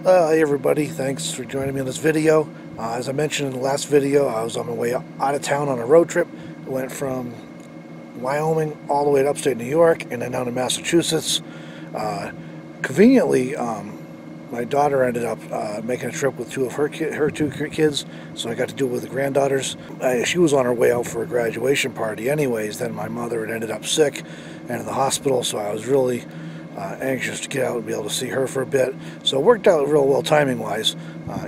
Hey everybody, thanks for joining me in this video. As I mentioned in the last video, I was on my way out of town on a road trip. I went from Wyoming all the way to upstate New York and then down to Massachusetts. Conveniently, my daughter ended up making a trip with two of her two kids, so I got to do it with the granddaughters. She was on her way out for a graduation party anyways. Then my mother had ended up sick and in the hospital, so I was really anxious to get out and be able to see her for a bit. So it worked out real well timing-wise.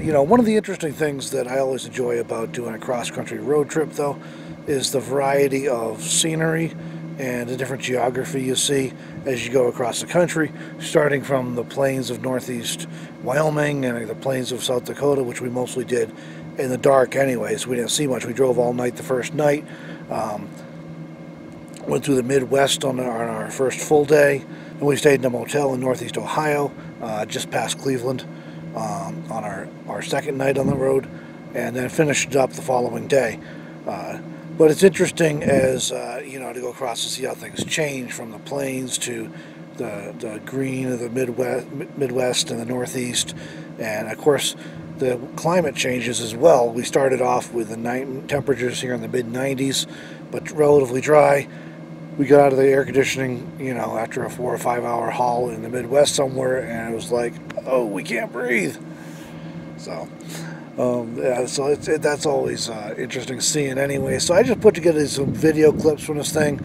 You know, one of the interesting things that I always enjoy about doing a cross-country road trip, though, is the variety of scenery and the different geography you see as you go across the country, starting from the plains of northeast Wyoming and the plains of South Dakota, which we mostly did in the dark anyways. We didn't see much. We drove all night the first night. Went through the Midwest on our first full day, and we stayed in a motel in northeast Ohio, just past Cleveland, on our second night on the road, and then finished up the following day. But it's interesting as you know, to go across to see how things change from the plains to the green of the Midwest and the Northeast, and of course the climate changes as well. We started off with the night temperatures here in the mid-90s, but relatively dry. We got out of the air conditioning, you know, after a 4 or 5 hour haul in the Midwest somewhere, and it was like, oh, we can't breathe. So, yeah, so that's always interesting seeing anyway. So I just put together some video clips from this thing.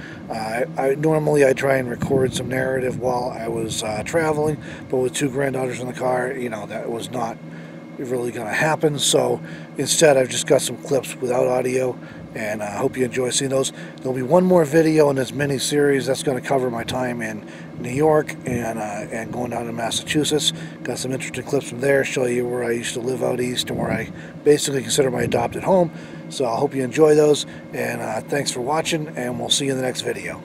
Normally I try and record some narrative while I was traveling, but with two granddaughters in the car, you know, that was not really going to happen. So instead I've just got some clips without audio, and I hope you enjoy seeing those. There'll be one more video in this mini-series that's going to cover my time in New York and going down to Massachusetts. Got some interesting clips from there, show you where I used to live out east and where I basically consider my adopted home. So I hope you enjoy those, and thanks for watching, and we'll see you in the next video.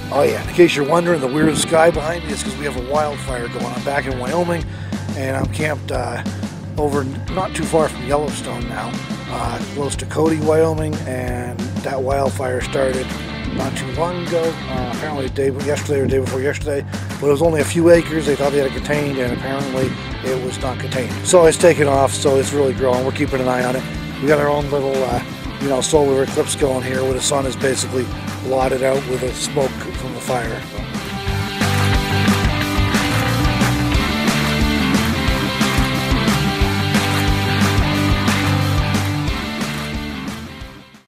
Oh yeah, in case you're wondering, the weird sky behind me is because we have a wildfire going on back in Wyoming, and I'm camped over not too far from Yellowstone now, close to Cody, Wyoming, and that wildfire started not too long ago, apparently yesterday or day before yesterday, but it was only a few acres. They thought they had it contained, and apparently it was not contained. So it's taken off, so it's really growing. We're keeping an eye on it. We got our own little solar eclipse going here where the sun is basically blotted out with the smoke from the fire. So.